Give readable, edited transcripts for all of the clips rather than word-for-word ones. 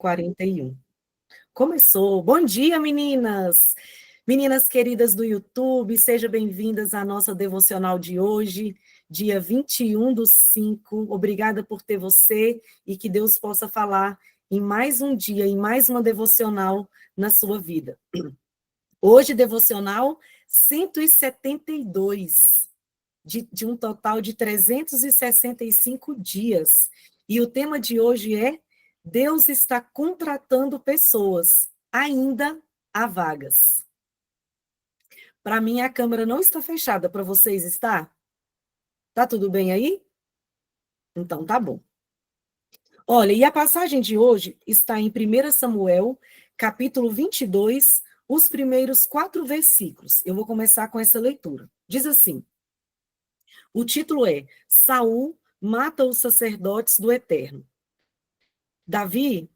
41. Começou. Bom dia, meninas! Meninas queridas do YouTube, sejam bem-vindas à nossa devocional de hoje, dia 21/5. Obrigada por ter você e que Deus possa falar em mais um dia, em mais uma devocional na sua vida. Hoje, devocional 172, de um total de 365 dias. E o tema de hoje é: Deus está contratando pessoas, ainda há vagas. Para mim, a câmera não está fechada, para vocês está? Tá tudo bem aí? Então tá bom. Olha, e a passagem de hoje está em 1 Samuel, capítulo 22, os primeiros 4 versículos. Eu vou começar com essa leitura. Diz assim: o título é Saul mata os sacerdotes do Eterno. Davi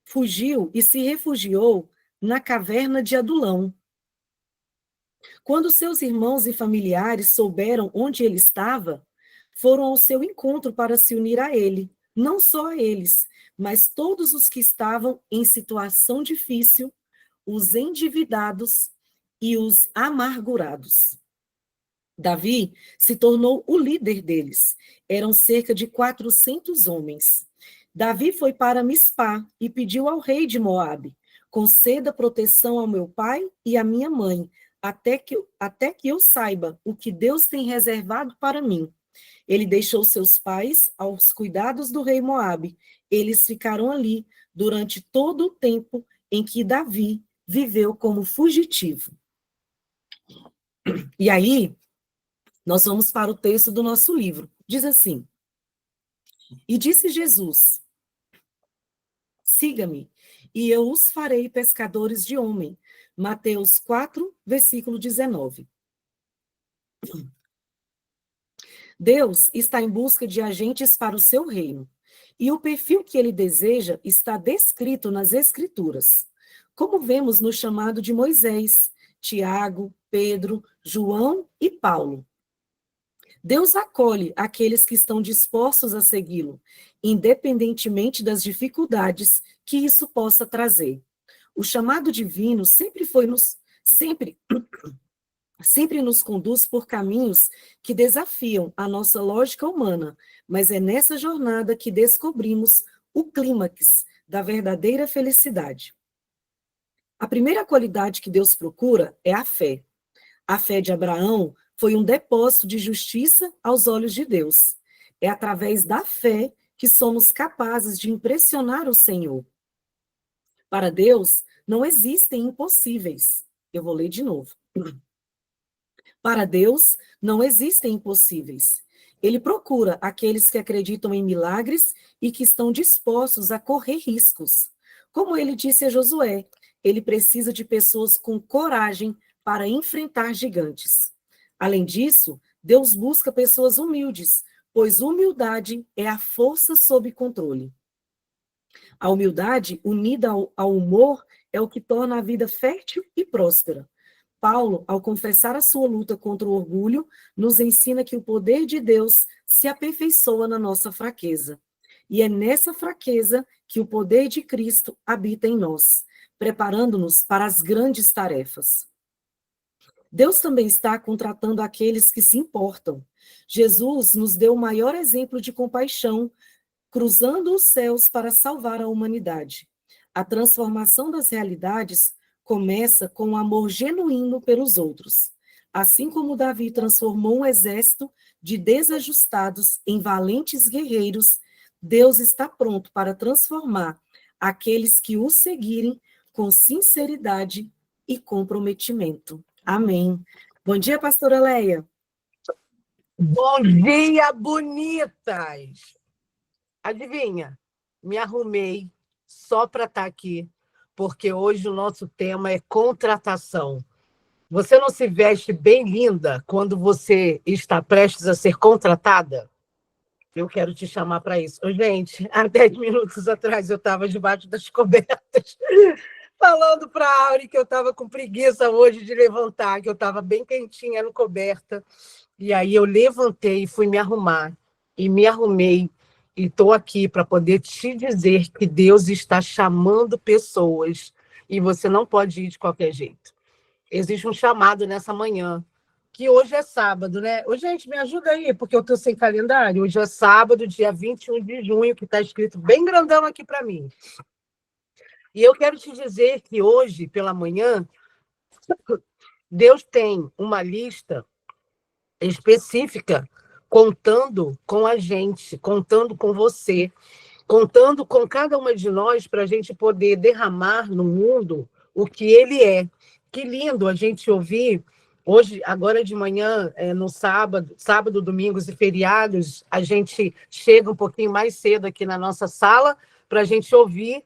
fugiu e se refugiou na caverna de Adulão. Quando seus irmãos e familiares souberam onde ele estava, foram ao seu encontro para se unir a ele. Não só a eles, mas todos os que estavam em situação difícil, os endividados e os amargurados. Davi se tornou o líder deles. Eram cerca de 400 homens. Davi foi para Mispá e pediu ao rei de Moabe: conceda proteção ao meu pai e à minha mãe, até que eu saiba o que Deus tem reservado para mim. Ele deixou seus pais aos cuidados do rei Moabe. Eles ficaram ali durante todo o tempo em que Davi viveu como fugitivo. E aí, nós vamos para o texto do nosso livro. Diz assim: e disse Jesus: siga-me, e eu os farei pescadores de homem. Mateus 4, versículo 19. Deus está em busca de agentes para o seu reino, e o perfil que ele deseja está descrito nas Escrituras, como vemos no chamado de Moisés, Tiago, Pedro, João e Paulo. Deus acolhe aqueles que estão dispostos a segui-lo, independentemente das dificuldades que isso possa trazer. O chamado divino sempre nos conduz por caminhos que desafiam a nossa lógica humana, mas é nessa jornada que descobrimos o clímax da verdadeira felicidade. A primeira qualidade que Deus procura é a fé. A fé de Abraão foi um depósito de justiça aos olhos de Deus. É através da fé que somos capazes de impressionar o Senhor. Para Deus, não existem impossíveis. Eu vou ler de novo. Para Deus, não existem impossíveis. Ele procura aqueles que acreditam em milagres e que estão dispostos a correr riscos. Como ele disse a Josué, ele precisa de pessoas com coragem para enfrentar gigantes. Além disso, Deus busca pessoas humildes, pois humildade é a força sob controle. A humildade, unida ao humor, é o que torna a vida fértil e próspera. Paulo, ao confessar a sua luta contra o orgulho, nos ensina que o poder de Deus se aperfeiçoa na nossa fraqueza. E é nessa fraqueza que o poder de Cristo habita em nós, preparando-nos para as grandes tarefas. Deus também está contratando aqueles que se importam. Jesus nos deu o maior exemplo de compaixão, cruzando os céus para salvar a humanidade. A transformação das realidades começa com um amor genuíno pelos outros. Assim como Davi transformou um exército de desajustados em valentes guerreiros, Deus está pronto para transformar aqueles que o seguirem com sinceridade e comprometimento. Amém. Bom dia, pastora Leia. Bom dia, bonitas! Adivinha? Me arrumei só para estar aqui, porque hoje o nosso tema é contratação. Você não se veste bem linda quando você está prestes a ser contratada? Eu quero te chamar para isso. Gente, há 10 minutos atrás eu estava debaixo das cobertas, falando para a Auri que eu estava com preguiça hoje de levantar, que eu estava bem quentinha no coberta. E aí eu levantei e fui me arrumar. E me arrumei e estou aqui para poder te dizer que Deus está chamando pessoas e você não pode ir de qualquer jeito. Existe um chamado nessa manhã, que hoje é sábado, né? Ô, gente, me ajuda aí, porque eu estou sem calendário. Hoje é sábado, dia 21 de junho, que está escrito bem grandão aqui para mim. E eu quero te dizer que hoje, pela manhã, Deus tem uma lista específica contando com a gente, contando com você, contando com cada uma de nós para a gente poder derramar no mundo o que ele é. Que lindo a gente ouvir hoje, agora de manhã, no sábado, domingos e feriados, a gente chega um pouquinho mais cedo aqui na nossa sala para a gente ouvir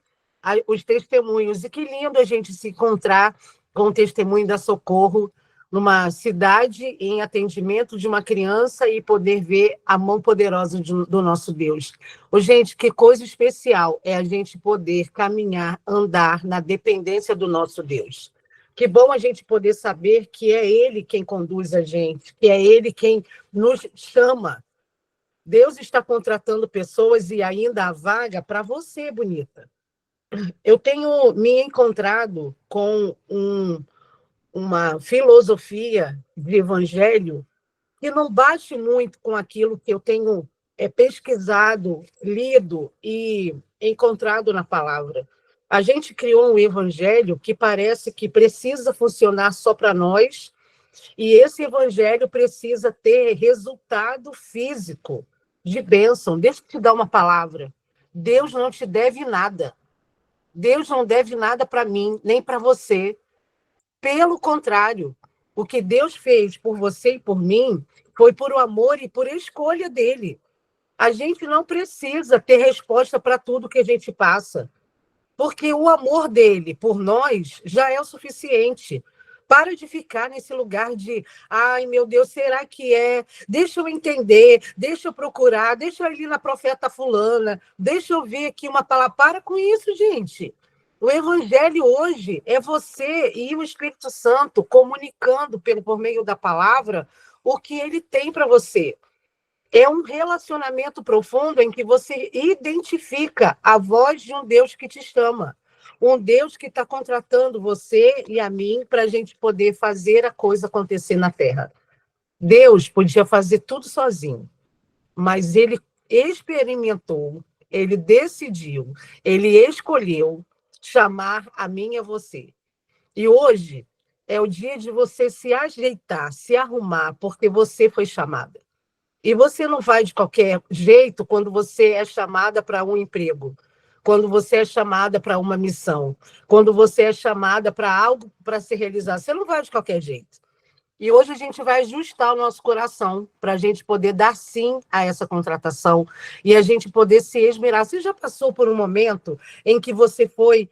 os testemunhos. E que lindo a gente se encontrar com o testemunho da Socorro numa cidade em atendimento de uma criança e poder ver a mão poderosa do nosso Deus. Ô, gente, que coisa especial é a gente poder caminhar, andar na dependência do nosso Deus. Que bom a gente poder saber que é Ele quem conduz a gente, que é Ele quem nos chama. Deus está contratando pessoas e ainda há vaga para você, bonita. Eu tenho me encontrado com uma filosofia de evangelho que não bate muito com aquilo que eu tenho pesquisado, lido e encontrado na palavra. A gente criou um evangelho que parece que precisa funcionar só para nós, e esse evangelho precisa ter resultado físico de bênção. Deixa eu te dar uma palavra. Deus não te deve nada. Deus não deve nada para mim, nem para você. Pelo contrário, o que Deus fez por você e por mim foi por amor e por escolha dele. A gente não precisa ter resposta para tudo que a gente passa, porque o amor dele por nós já é o suficiente. Para de ficar nesse lugar de, ai, meu Deus, será que é? Deixa eu entender, deixa eu procurar, deixa eu ir na profeta fulana, deixa eu ver aqui uma palavra. Para com isso, gente. O evangelho hoje é você e o Espírito Santo comunicando por meio da palavra o que ele tem para você. É um relacionamento profundo em que você identifica a voz de um Deus que te chama. Um Deus que está contratando você e a mim para a gente poder fazer a coisa acontecer na Terra. Deus podia fazer tudo sozinho, mas ele experimentou, ele decidiu, ele escolheu chamar a mim e a você. E hoje é o dia de você se ajeitar, se arrumar, porque você foi chamada. E você não vai de qualquer jeito quando você é chamada para um emprego, quando você é chamada para uma missão, quando você é chamada para algo para se realizar. Você não vai de qualquer jeito. E hoje a gente vai ajustar o nosso coração para a gente poder dar sim a essa contratação e a gente poder se esmerar. Você já passou por um momento em que você foi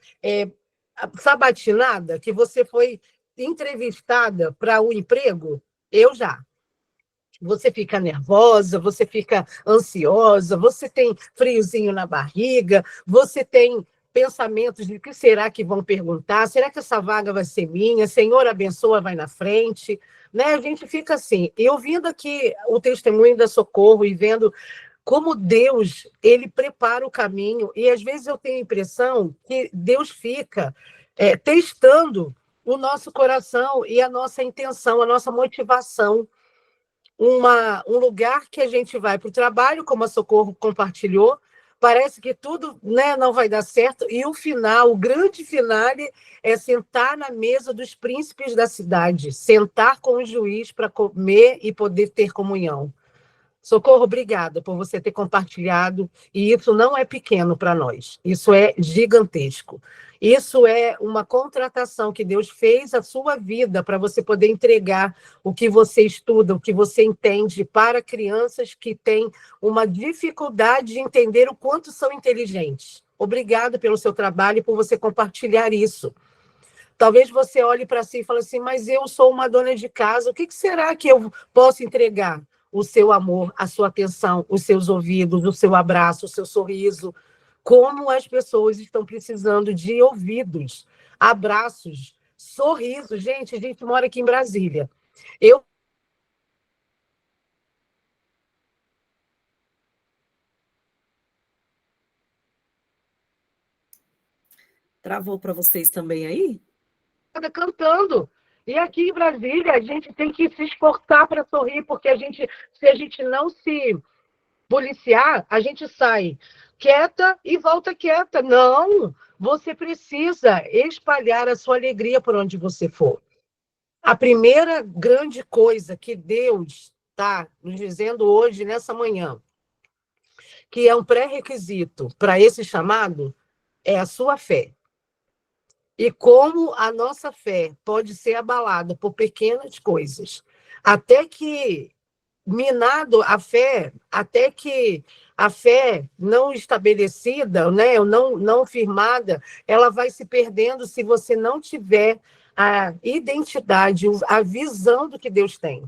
sabatinada, que você foi entrevistada para um emprego? Eu já. Você fica nervosa, você fica ansiosa, você tem friozinho na barriga, você tem pensamentos de o que será que vão perguntar, será que essa vaga vai ser minha? Senhor, abençoa, vai na frente. Né? A gente fica assim. Eu ouvindo aqui o testemunho da Socorro e vendo como Deus ele prepara o caminho, e às vezes eu tenho a impressão que Deus fica testando o nosso coração e a nossa intenção, a nossa motivação. Um lugar que a gente vai para o trabalho, como a Socorro compartilhou, parece que tudo, né, não vai dar certo, e o final, o grande finale, é sentar na mesa dos príncipes da cidade, sentar com o juiz para comer e poder ter comunhão. Socorro, obrigada por você ter compartilhado, e isso não é pequeno para nós, isso é gigantesco. Isso é uma contratação que Deus fez à sua vida para você poder entregar o que você estuda, o que você entende para crianças que têm uma dificuldade de entender o quanto são inteligentes. Obrigada pelo seu trabalho e por você compartilhar isso. Talvez você olhe para si e fale assim, mas eu sou uma dona de casa, o que será que eu posso entregar? O seu amor, a sua atenção, os seus ouvidos, o seu abraço, o seu sorriso. Como as pessoas estão precisando de ouvidos, abraços, sorrisos. Gente, a gente mora aqui em Brasília. Eu Travou para vocês também aí? Cantando. E aqui em Brasília, a gente tem que se esforçar para sorrir, porque se a gente não se policiar, a gente sai quieta e volta quieta. Não, você precisa espalhar a sua alegria por onde você for. A primeira grande coisa que Deus está nos dizendo hoje, nessa manhã, que é um pré-requisito para esse chamado, é a sua fé. E como a nossa fé pode ser abalada por pequenas coisas, até que minado a fé, até que a fé não estabelecida, né, ou não firmada, ela vai se perdendo se você não tiver a identidade, a visão do que Deus tem.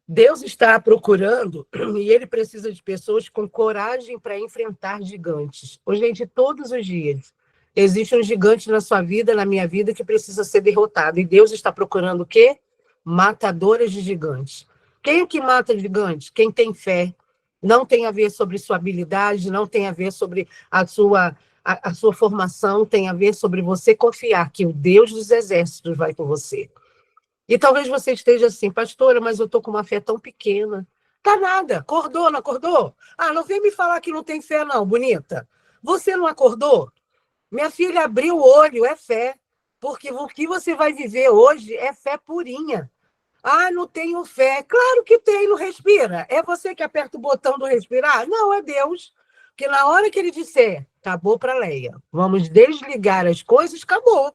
Deus está procurando e ele precisa de pessoas com coragem para enfrentar gigantes. Ô, gente, todos os dias existe um gigante na sua vida, na minha vida, que precisa ser derrotado. E Deus está procurando o quê? Matadoras de gigantes. Quem é que mata gigantes? Quem tem fé. Não tem a ver sobre sua habilidade, não tem a ver sobre a sua formação, tem a ver sobre você confiar que o Deus dos exércitos vai com você. E talvez você esteja assim, pastora, mas eu estou com uma fé tão pequena. Tá nada, acordou, não acordou? Ah, não vem me falar que não tem fé, não, bonita. Você não acordou? Minha filha abriu o olho, é fé. Porque o que você vai viver hoje é fé purinha. Ah, não tenho fé. Claro que tem, não respira. É você que aperta o botão do respirar? Não, é Deus. Porque na hora que ele disser, acabou para Leia, vamos desligar as coisas, acabou.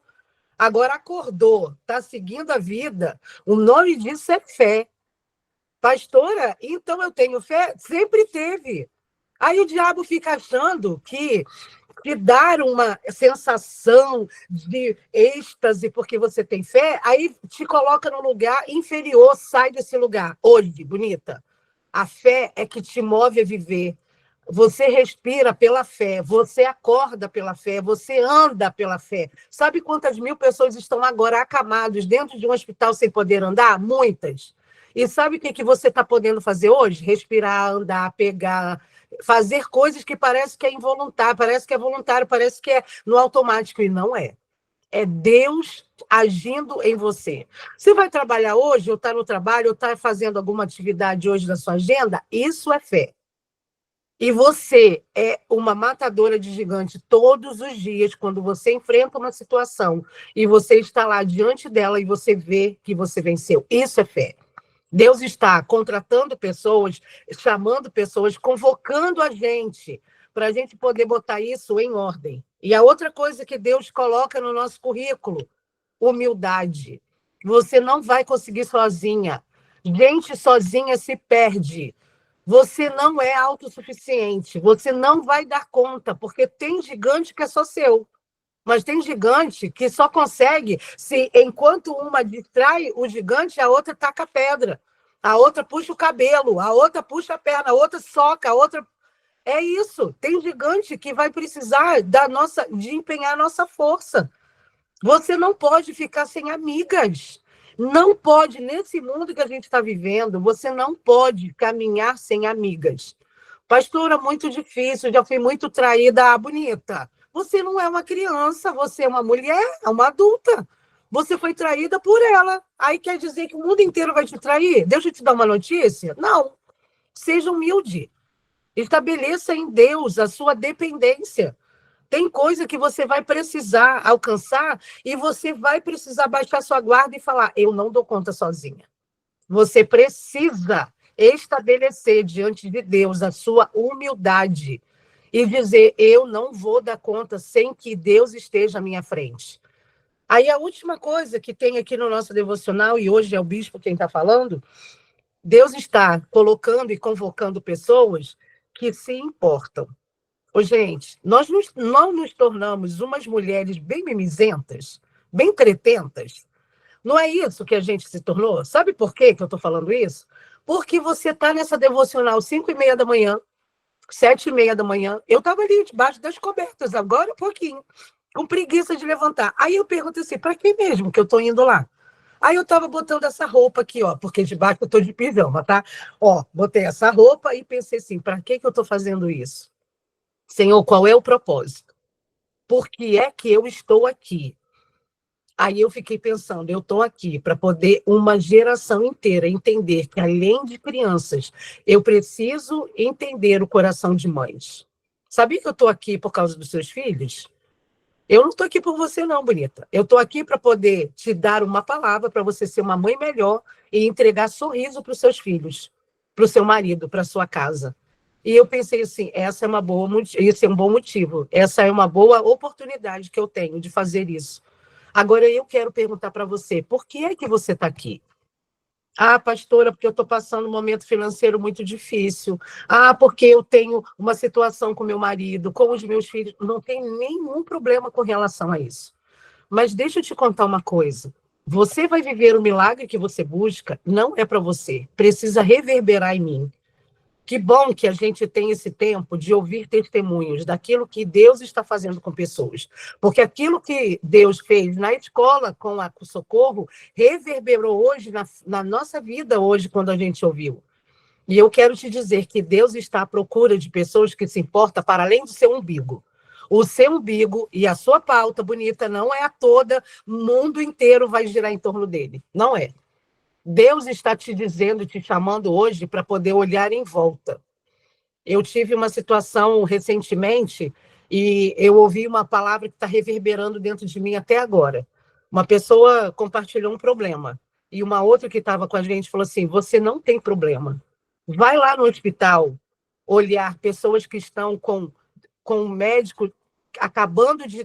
Agora acordou, está seguindo a vida. O nome disso é fé. Pastora, então eu tenho fé? Sempre teve. Aí o diabo fica achando que dar uma sensação de êxtase porque você tem fé, aí te coloca num lugar inferior, sai desse lugar. Hoje, bonita, a fé é que te move a viver. Você respira pela fé, você acorda pela fé, você anda pela fé. Sabe quantas mil pessoas estão agora acamadas dentro de um hospital sem poder andar? Muitas. E sabe o que você está podendo fazer hoje? Respirar, andar, pegar, fazer coisas que parece que é involuntário, parece que é voluntário, parece que é no automático, e não é. É Deus agindo em você. Você vai trabalhar hoje, ou está no trabalho, ou está fazendo alguma atividade hoje na sua agenda? Isso é fé. E você é uma matadora de gigante todos os dias, quando você enfrenta uma situação e você está lá diante dela e você vê que você venceu. Isso é fé. Deus está contratando pessoas, chamando pessoas, convocando a gente, para a gente poder botar isso em ordem. E a outra coisa que Deus coloca no nosso currículo, humildade. Você não vai conseguir sozinha. Gente sozinha se perde. Você não é autossuficiente, você não vai dar conta, porque tem gigante que é só seu. Mas tem gigante que só consegue se, enquanto uma distrai o gigante, a outra taca a pedra, a outra puxa o cabelo, a outra puxa a perna, a outra soca, a outra. É isso. Tem gigante que vai precisar de empenhar a nossa força. Você não pode ficar sem amigas. Não pode, nesse mundo que a gente está vivendo, você não pode caminhar sem amigas. Pastora, muito difícil, já fui muito traída. Ah, bonita, você não é uma criança, você é uma mulher, é uma adulta. Você foi traída por ela. Aí quer dizer que o mundo inteiro vai te trair? Deixa eu te dar uma notícia? Não. Seja humilde. Estabeleça em Deus a sua dependência. Tem coisa que você vai precisar alcançar e você vai precisar baixar sua guarda e falar, eu não dou conta sozinha. Você precisa estabelecer diante de Deus a sua humildade e dizer, eu não vou dar conta sem que Deus esteja à minha frente. Aí a última coisa que tem aqui no nosso devocional, e hoje é o bispo quem está falando, Deus está colocando e convocando pessoas que se importam. Ô, gente, não nos tornamos umas mulheres bem mimizentas, bem tretentas. Não é isso que a gente se tornou? Sabe por quê que eu estou falando isso? Porque você está nessa devocional 5h30 da manhã, 7h30 da manhã. Eu estava ali debaixo das cobertas, agora um pouquinho, com preguiça de levantar. Aí eu pergunto assim, para que mesmo que eu estou indo lá? Aí eu estava botando essa roupa aqui, ó, porque debaixo eu estou de pijama, tá? Ó, botei essa roupa e pensei assim, para que eu estou fazendo isso? Senhor, qual é o propósito? Por que é que eu estou aqui? Aí eu fiquei pensando, eu estou aqui para poder uma geração inteira entender que, além de crianças, eu preciso entender o coração de mães. Sabia que eu estou aqui por causa dos seus filhos? Eu não estou aqui por você, não, bonita. Eu estou aqui para poder te dar uma palavra para você ser uma mãe melhor e entregar sorriso para os seus filhos, para o seu marido, para a sua casa. E eu pensei assim, esse é um bom motivo, essa é uma boa oportunidade que eu tenho de fazer isso. Agora eu quero perguntar para você, por que é que você está aqui? Ah, pastora, porque eu estou passando um momento financeiro muito difícil. Ah, porque eu tenho uma situação com meu marido, com os meus filhos. Não tem nenhum problema com relação a isso. Mas deixa eu te contar uma coisa. Você vai viver o milagre que você busca, não é para você. Precisa reverberar em mim. Que bom que a gente tem esse tempo de ouvir testemunhos daquilo que Deus está fazendo com pessoas. Porque aquilo que Deus fez na escola com a Socorro reverberou hoje na nossa vida, hoje, quando a gente ouviu. E eu quero te dizer que Deus está à procura de pessoas que se importam para além do seu umbigo. O seu umbigo e a sua pauta bonita não é a toda, o mundo inteiro vai girar em torno dele. Não é. Deus está te dizendo, te chamando hoje para poder olhar em volta. Eu tive uma situação recentemente e eu ouvi uma palavra que está reverberando dentro de mim até agora. Uma pessoa compartilhou um problema e uma outra que estava com a gente falou assim: você não tem problema. Vai lá no hospital olhar pessoas que estão com o médico acabando de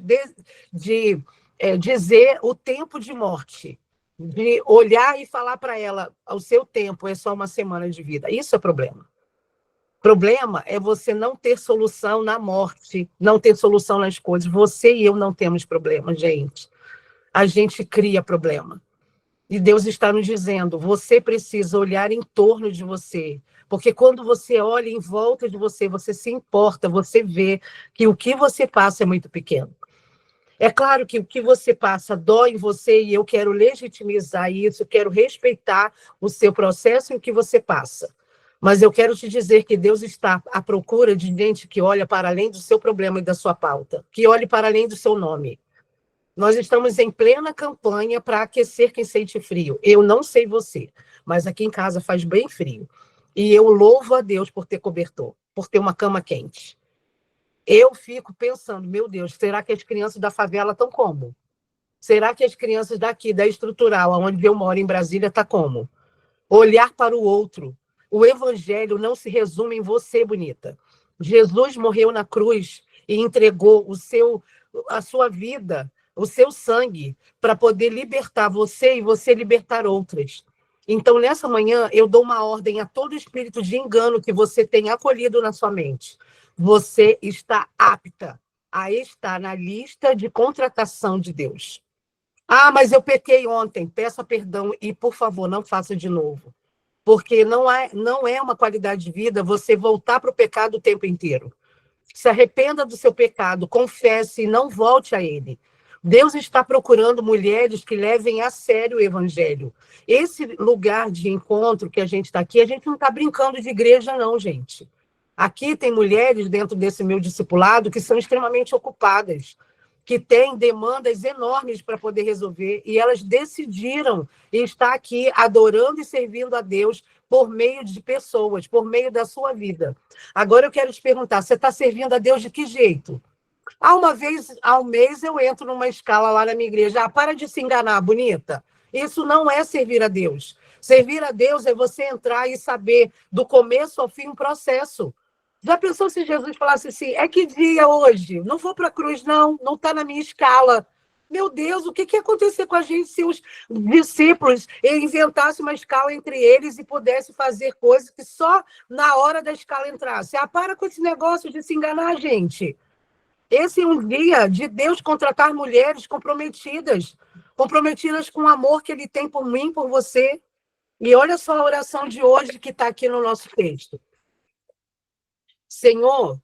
dizer o tempo de morte, de olhar e falar para ela: o seu tempo é só uma semana de vida. Isso é problema. Problema é você não ter solução na morte, não ter solução nas coisas. Você e eu não temos problema, gente. A gente cria problema. E Deus está nos dizendo, você precisa olhar em torno de você. Porque quando você olha em volta de você, você se importa, você vê que o que você passa é muito pequeno. É claro que o que você passa dói em você e eu quero legitimizar isso, quero respeitar o seu processo e o que você passa. Mas eu quero te dizer que Deus está à procura de gente que olha para além do seu problema e da sua pauta, que olhe para além do seu nome. Nós estamos em plena campanha para aquecer quem sente frio. Eu não sei você, mas aqui em casa faz bem frio. E eu louvo a Deus por ter cobertor, por ter uma cama quente. Eu fico pensando, meu Deus, será que as crianças da favela estão como? Será que as crianças daqui, da estrutural, onde eu moro, em Brasília, estão como? Olhar para o outro. O evangelho não se resume em você, bonita. Jesus morreu na cruz e entregou a sua vida, o seu sangue, para poder libertar você e você libertar outras. Então, nessa manhã, eu dou uma ordem a todo espírito de engano que você tem acolhido na sua mente. Você está apta a estar na lista de contratação de Deus. Ah, mas eu pequei ontem. Peça perdão e, por favor, não faça de novo. Porque não é uma qualidade de vida você voltar para o pecado o tempo inteiro. Se arrependa do seu pecado, confesse e não volte a ele. Deus está procurando mulheres que levem a sério o evangelho. Esse lugar de encontro que a gente está aqui, a gente não está brincando de igreja, não, gente. Aqui tem mulheres dentro desse meu discipulado que são extremamente ocupadas, que têm demandas enormes para poder resolver, e elas decidiram estar aqui adorando e servindo a Deus por meio de pessoas, por meio da sua vida. Agora eu quero te perguntar, você está servindo a Deus de que jeito? Uma vez ao mês eu entro numa escala lá na minha igreja. Para de se enganar, bonita. Isso não é servir a Deus. Servir a Deus é você entrar e saber do começo ao fim um processo. Já pensou se Jesus falasse assim, é que dia hoje? Não vou para a cruz, não está na minha escala. Meu Deus, o que ia acontecer com a gente se os discípulos inventassem uma escala entre eles e pudessem fazer coisas que só na hora da escala entrasse? Para com esse negócio de se enganar, gente. Esse é um dia de Deus contratar mulheres comprometidas com o amor que ele tem por mim, por você. E olha só a oração de hoje que está aqui no nosso texto. Senhor,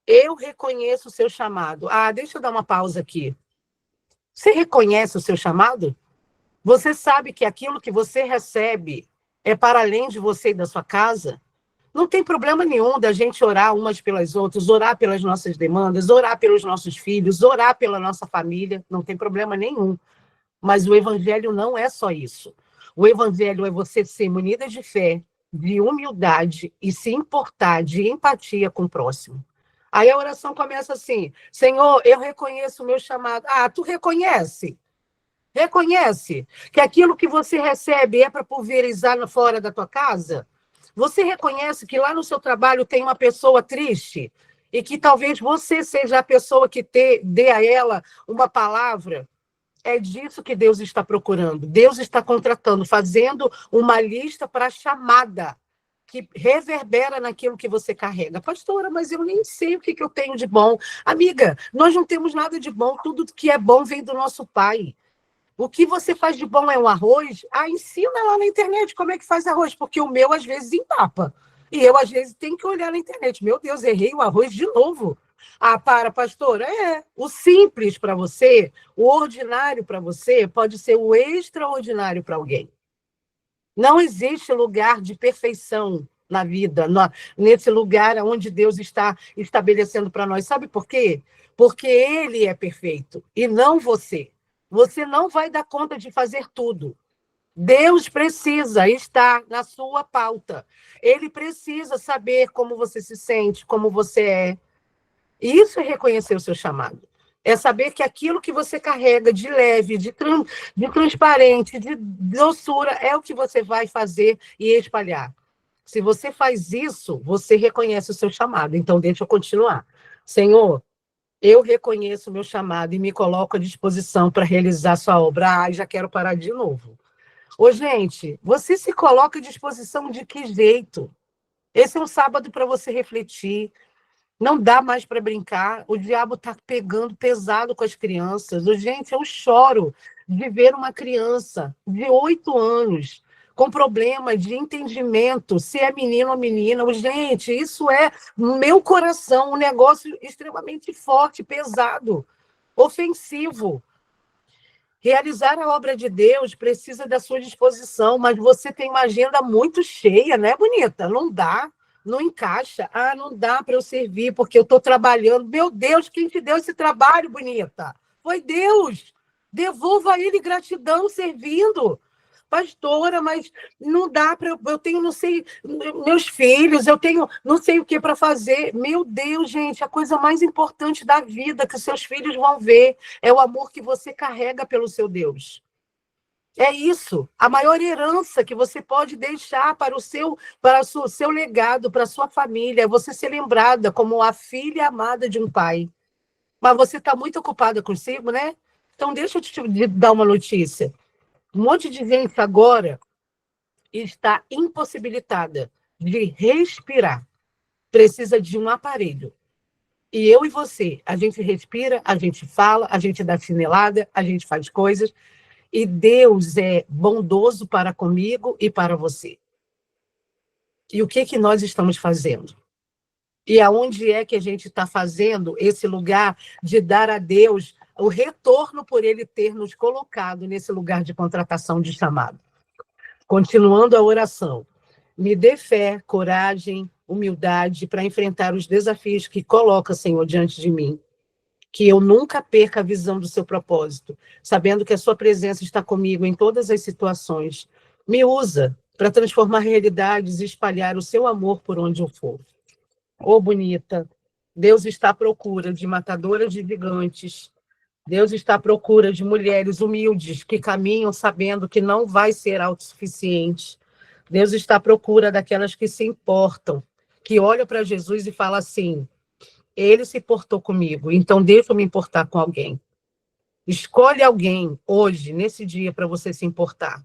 eu reconheço o seu chamado. Deixa eu dar uma pausa aqui. Você reconhece o seu chamado? Você sabe que aquilo que você recebe é para além de você e da sua casa? Não tem problema nenhum da gente orar umas pelas outras, orar pelas nossas demandas, orar pelos nossos filhos, orar pela nossa família, não tem problema nenhum. Mas o evangelho não é só isso. O evangelho é você ser munida de fé, de humildade e se importar de empatia com o próximo. Aí a oração começa assim: Senhor, eu reconheço o meu chamado. Ah, tu reconhece? Reconhece que aquilo que você recebe é para pulverizar fora da tua casa? Você reconhece que lá no seu trabalho tem uma pessoa triste e que talvez você seja a pessoa que dê a ela uma palavra? É disso que Deus está procurando. Deus está contratando, fazendo uma lista para a chamada que reverbera naquilo que você carrega. Pastora, mas eu nem sei o que eu tenho de bom. Amiga, nós não temos nada de bom. Tudo que é bom vem do nosso Pai. O que você faz de bom é um arroz? Ah, ensina lá na internet como é que faz arroz, porque o meu às vezes empapa. E eu, às vezes, tenho que olhar na internet. Meu Deus, errei o arroz de novo. Ah, pastora, o simples para você, o ordinário para você, pode ser o extraordinário para alguém. Não existe lugar de perfeição na vida, nesse lugar onde Deus está estabelecendo para nós. Sabe por quê? Porque Ele é perfeito e não você. Você não vai dar conta de fazer tudo. Deus precisa estar na sua pauta. Ele precisa saber como você se sente, como você é. Isso é reconhecer o seu chamado. É saber que aquilo que você carrega de leve, de transparente, de doçura, é o que você vai fazer e espalhar. Se você faz isso, você reconhece o seu chamado. Então, deixa eu continuar. Senhor, eu reconheço o meu chamado e me coloco à disposição para realizar sua obra. Ai, já quero parar de novo. Ô, gente, você se coloca à disposição de que jeito? Esse é um sábado para você refletir. Não dá mais para brincar. O diabo está pegando pesado com as crianças. Gente, eu choro de ver uma criança de 8 anos com problema de entendimento, se é menino ou menina. Gente, isso é, no meu coração, um negócio extremamente forte, pesado, ofensivo. Realizar a obra de Deus precisa da sua disposição, mas você tem uma agenda muito cheia, né, bonita? Não dá, não encaixa. Ah, não dá para eu servir porque eu estou trabalhando. Meu Deus, quem te deu esse trabalho, bonita? Foi Deus. Devolva a Ele gratidão servindo. Pastora, mas não dá para... Eu tenho, não sei, meus filhos, eu tenho não sei o que para fazer. Meu Deus, gente, a coisa mais importante da vida que os seus filhos vão ver é o amor que você carrega pelo seu Deus. É isso. A maior herança que você pode deixar para o seu legado, para a sua família, é você ser lembrada como a filha amada de um pai. Mas você está muito ocupada consigo, né? Então, deixa eu te dar uma notícia. Um monte de gente agora está impossibilitada de respirar. Precisa de um aparelho. E eu e você, a gente respira, a gente fala, a gente dá chinelada, a gente faz coisas. E Deus é bondoso para comigo e para você. E o que nós estamos fazendo? E aonde é que a gente está fazendo esse lugar de dar a Deus o retorno por Ele ter nos colocado nesse lugar de contratação de chamado? Continuando a oração. Me dê fé, coragem, humildade para enfrentar os desafios que coloca, Senhor, diante de mim. Que eu nunca perca a visão do seu propósito, sabendo que a sua presença está comigo em todas as situações. Me usa para transformar realidades e espalhar o seu amor por onde eu for. Ô, bonita, Deus está à procura de matadoras de gigantes. Deus está à procura de mulheres humildes que caminham sabendo que não vai ser autossuficiente. Deus está à procura daquelas que se importam, que olham para Jesus e falam assim: Ele se importou comigo, então deixa eu me importar com alguém. Escolhe alguém hoje, nesse dia, para você se importar.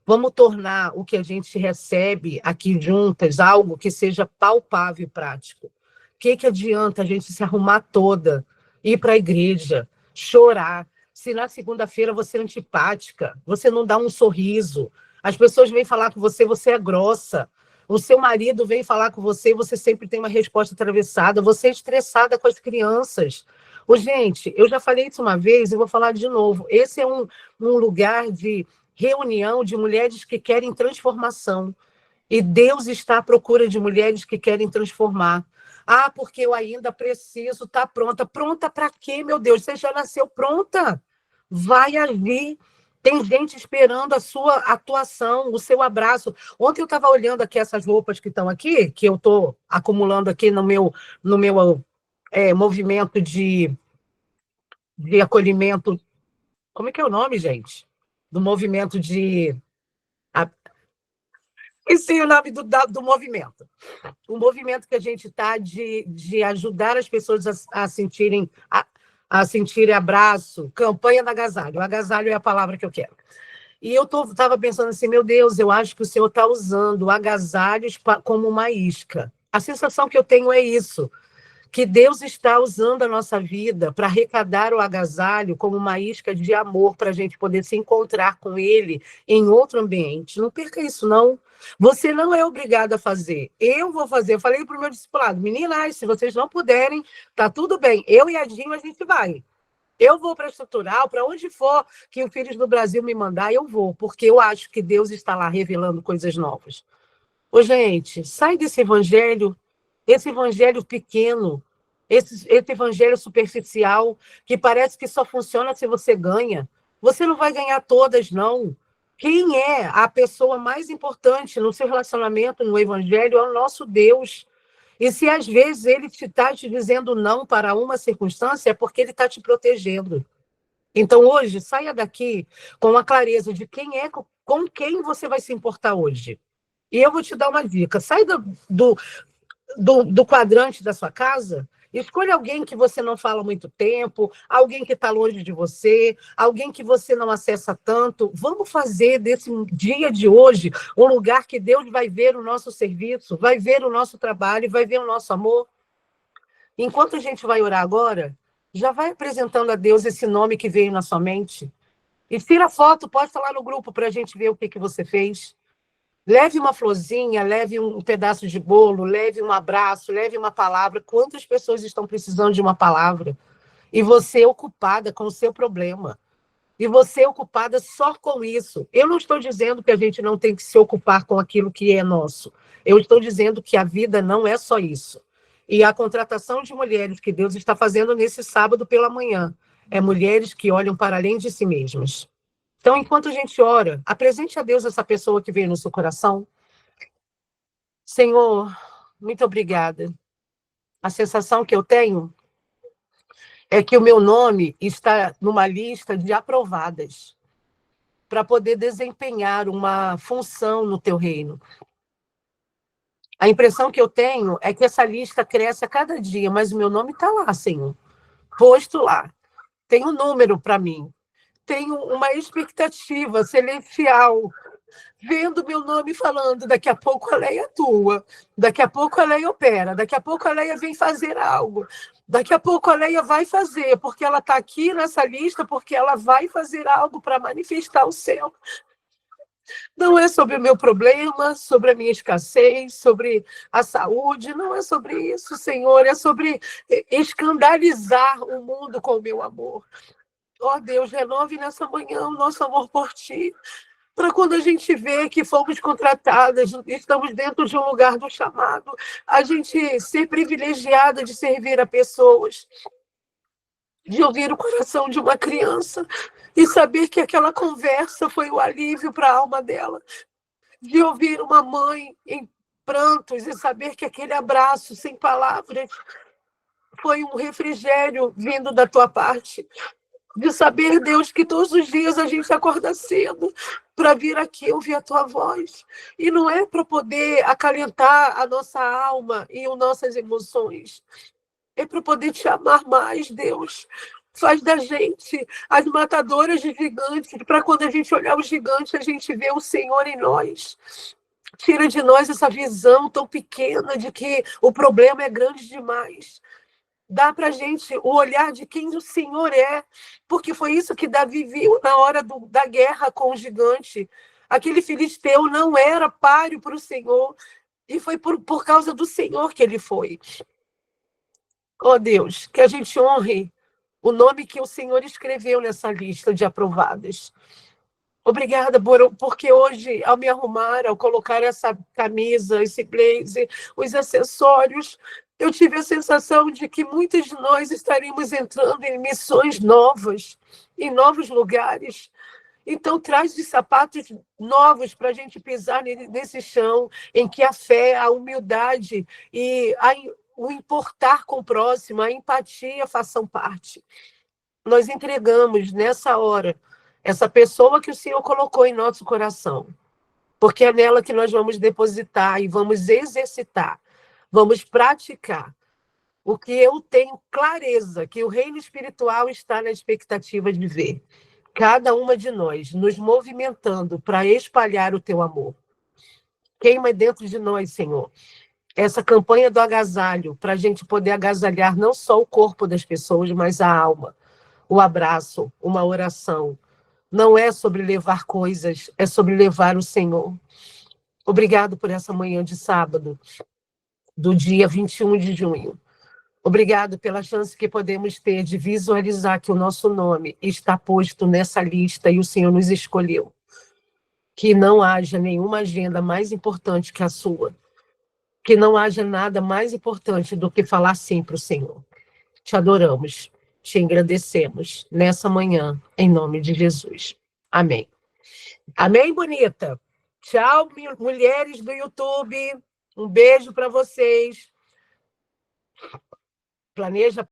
Vamos tornar o que a gente recebe aqui juntas algo que seja palpável e prático. O que adianta a gente se arrumar toda, ir para a igreja, chorar, se na segunda-feira você é antipática, você não dá um sorriso, as pessoas vêm falar com você, você é grossa, o seu marido vem falar com você, você sempre tem uma resposta atravessada, você é estressada com as crianças. Gente, eu já falei isso uma vez e vou falar de novo. Esse é um lugar de reunião de mulheres que querem transformação. E Deus está à procura de mulheres que querem transformar. Ah, porque eu ainda preciso estar pronta. Pronta para quê, meu Deus? Você já nasceu pronta. Vai agir. Tem gente esperando a sua atuação, o seu abraço. Ontem eu estava olhando aqui essas roupas que estão aqui, que eu estou acumulando aqui no meu movimento de acolhimento. Como é que é o nome, gente? Do movimento de. Esqueci o nome do movimento. O movimento que a gente está de ajudar as pessoas a sentirem abraço, campanha do agasalho. O agasalho é a palavra que eu quero. E eu estava pensando assim, meu Deus, eu acho que o Senhor está usando agasalhos como uma isca. A sensação que eu tenho é isso, que Deus está usando a nossa vida para arrecadar o agasalho como uma isca de amor para a gente poder se encontrar com Ele em outro ambiente. Não perca isso, não. Você não é obrigado a fazer. Eu vou fazer. Eu falei para o meu discipulado, meninas, se vocês não puderem, tá tudo bem. Eu e a Dinho, a gente vai. Eu vou para a Estrutural, para onde for que o Filhos do Brasil me mandar, eu vou, porque eu acho que Deus está lá revelando coisas novas. Ô, gente, sai desse evangelho, esse evangelho pequeno, esse evangelho superficial, que parece que só funciona se você ganha. Você não vai ganhar todas, não. Quem é a pessoa mais importante no seu relacionamento, no evangelho, é o nosso Deus. E se às vezes ele está te dizendo não para uma circunstância, é porque ele está te protegendo. Então, hoje, saia daqui com a clareza de quem é, com quem você vai se importar hoje. E eu vou te dar uma dica. Sai do quadrante da sua casa, escolha alguém que você não fala há muito tempo, alguém que está longe de você, alguém que você não acessa tanto. Vamos fazer desse dia de hoje um lugar que Deus vai ver o nosso serviço, vai ver o nosso trabalho, vai ver o nosso amor. Enquanto a gente vai orar agora, já vai apresentando a Deus esse nome que veio na sua mente. E tira foto, posta lá no grupo para a gente ver o que você fez. Leve uma florzinha, leve um pedaço de bolo, leve um abraço, leve uma palavra. Quantas pessoas estão precisando de uma palavra? E você ocupada com o seu problema. E você ocupada só com isso. Eu não estou dizendo que a gente não tem que se ocupar com aquilo que é nosso. Eu estou dizendo que a vida não é só isso. E a contratação de mulheres que Deus está fazendo nesse sábado pela manhã é mulheres que olham para além de si mesmas. Então, enquanto a gente ora, apresente a Deus essa pessoa que veio no seu coração. Senhor, muito obrigada. A sensação que eu tenho é que o meu nome está numa lista de aprovadas para poder desempenhar uma função no teu reino. A impressão que eu tenho é que essa lista cresce a cada dia, mas o meu nome está lá, Senhor. Posto lá. Tem um número para mim. Tenho uma expectativa celestial vendo meu nome falando, daqui a pouco a Leia atua, daqui a pouco a Leia opera, daqui a pouco a Leia vem fazer algo, daqui a pouco a Leia vai fazer, porque ela está aqui nessa lista, porque ela vai fazer algo para manifestar o céu. Não é sobre o meu problema, sobre a minha escassez, sobre a saúde, não é sobre isso, Senhor, é sobre escandalizar o mundo com o meu amor. Ó Deus, renove nessa manhã o nosso amor por Ti, para quando a gente vê que fomos contratadas, estamos dentro de um lugar do chamado, a gente ser privilegiada de servir a pessoas, de ouvir o coração de uma criança e saber que aquela conversa foi o alívio para a alma dela, de ouvir uma mãe em prantos e saber que aquele abraço sem palavras foi um refrigério vindo da tua parte. De saber, Deus, que todos os dias a gente acorda cedo para vir aqui ouvir a tua voz. E não é para poder acalentar a nossa alma e as nossas emoções. É para poder te amar mais, Deus. Faz da gente as matadoras de gigantes, para quando a gente olhar os gigantes, a gente vê o Senhor em nós. Tira de nós essa visão tão pequena de que o problema é grande demais. Dá para a gente o olhar de quem o Senhor é, porque foi isso que Davi viu na hora da guerra com o gigante. Aquele filisteu não era páreo para o Senhor, e foi por causa do Senhor que ele foi. Ó Deus, que a gente honre o nome que o Senhor escreveu nessa lista de aprovadas. Obrigada, porque hoje, ao me arrumar, ao colocar essa camisa, esse blazer, os acessórios, eu tive a sensação de que muitos de nós estaríamos entrando em missões novas, em novos lugares. Então, traz os sapatos novos para a gente pisar nesse chão, em que a fé, a humildade e o importar com o próximo, a empatia façam parte. Nós entregamos nessa hora essa pessoa que o Senhor colocou em nosso coração, porque é nela que nós vamos depositar e vamos exercitar, vamos praticar o que eu tenho clareza, que o reino espiritual está na expectativa de ver. Cada uma de nós nos movimentando para espalhar o teu amor. Queima dentro de nós, Senhor, essa campanha do agasalho, para a gente poder agasalhar não só o corpo das pessoas, mas a alma, o abraço, uma oração. Não é sobre levar coisas, é sobre levar o Senhor. Obrigado por essa manhã de sábado, do dia 21 de junho. Obrigado pela chance que podemos ter de visualizar que o nosso nome está posto nessa lista e o Senhor nos escolheu. Que não haja nenhuma agenda mais importante que a sua. Que não haja nada mais importante do que falar sim para o Senhor. Te adoramos, te engrandecemos nessa manhã, em nome de Jesus. Amém. Amém, bonita? Tchau, mulheres do YouTube. Um beijo para vocês. Planeja